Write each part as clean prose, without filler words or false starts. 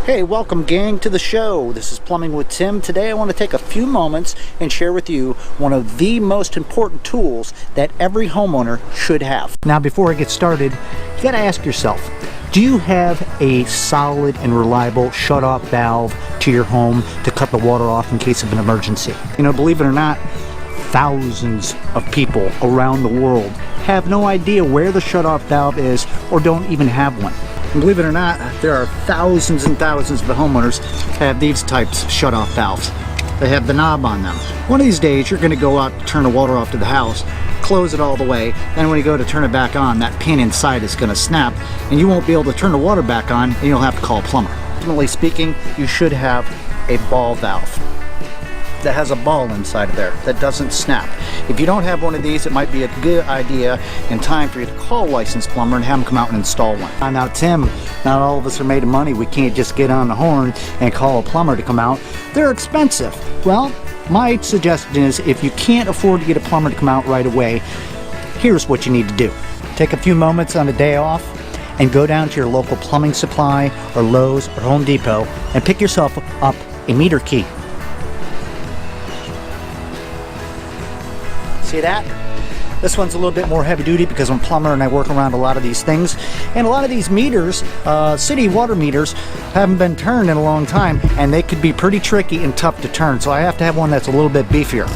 Hey, welcome gang to the show. This is Plumbing with Tim. Today I want to take a few moments and share with you one of the most important tools that every homeowner should have. Now before I get started, you got to ask yourself, do you have a solid and reliable shut-off valve to your home to cut the water off in case of an emergency? You know, believe it or not, thousands of people around the world have no idea where the shut-off valve is or don't even have one. And believe it or not, there are thousands and thousands of homeowners that have these types of shut-off valves. They have the knob on them. One of these days, you're going to go out to turn the water off to the house, close it all the way, then when you go to turn it back on, that pin inside is going to snap, and you won't be able to turn the water back on, and you'll have to call a plumber. Ultimately speaking, you should have a ball valve that has a ball inside of there that doesn't snap. If you don't have one of these, it might be a good idea and time for you to call a licensed plumber and have them come out and install one. Now Tim, not all of us are made of money. We can't just get on the horn and call a plumber to come out. They're expensive. Well, my suggestion is if you can't afford to get a plumber to come out right away, here's what you need to do. Take a few moments on a day off and go down to your local plumbing supply or Lowe's or Home Depot and pick yourself up a meter key. See that? This one's a little bit more heavy duty because I'm a plumber and I work around a lot of these things. And a lot of these meters, city water meters, haven't been turned in a long time and they could be pretty tricky and tough to turn. So I have to have one that's a little bit beefier.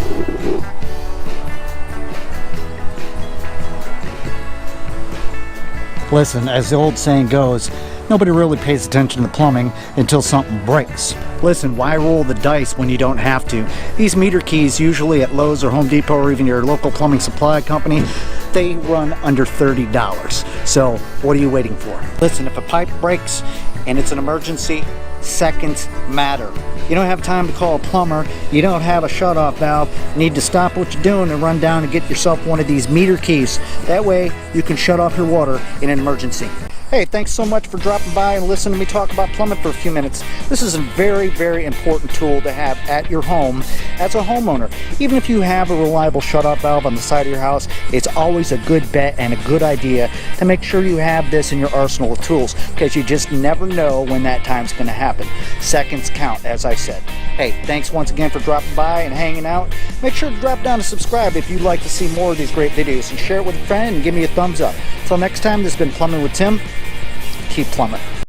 Listen, as the old saying goes, nobody really pays attention to plumbing until something breaks. Listen, why roll the dice when you don't have to? These meter keys, usually at Lowe's or Home Depot or even your local plumbing supply company, they run under $30. So what are you waiting for? Listen, if a pipe breaks and it's an emergency, seconds matter. You don't have time to call a plumber, you don't have a shut-off valve, you need to stop what you're doing and run down and get yourself one of these meter keys. That way you can shut off your water in an emergency. Hey, thanks so much for dropping by and listening to me talk about plumbing for a few minutes. This is a very, very important tool to have at your home as a homeowner. Even if you have a reliable shut-off valve on the side of your house, it's always a good bet and a good idea to make sure you have this in your arsenal of tools because you just never know when that time's going to happen. Seconds count, as I said. Hey, thanks once again for dropping by and hanging out. Make sure to drop down and subscribe if you'd like to see more of these great videos and share it with a friend and give me a thumbs up. Until next time, this has been Plumbing with Tim. Keep plumbing.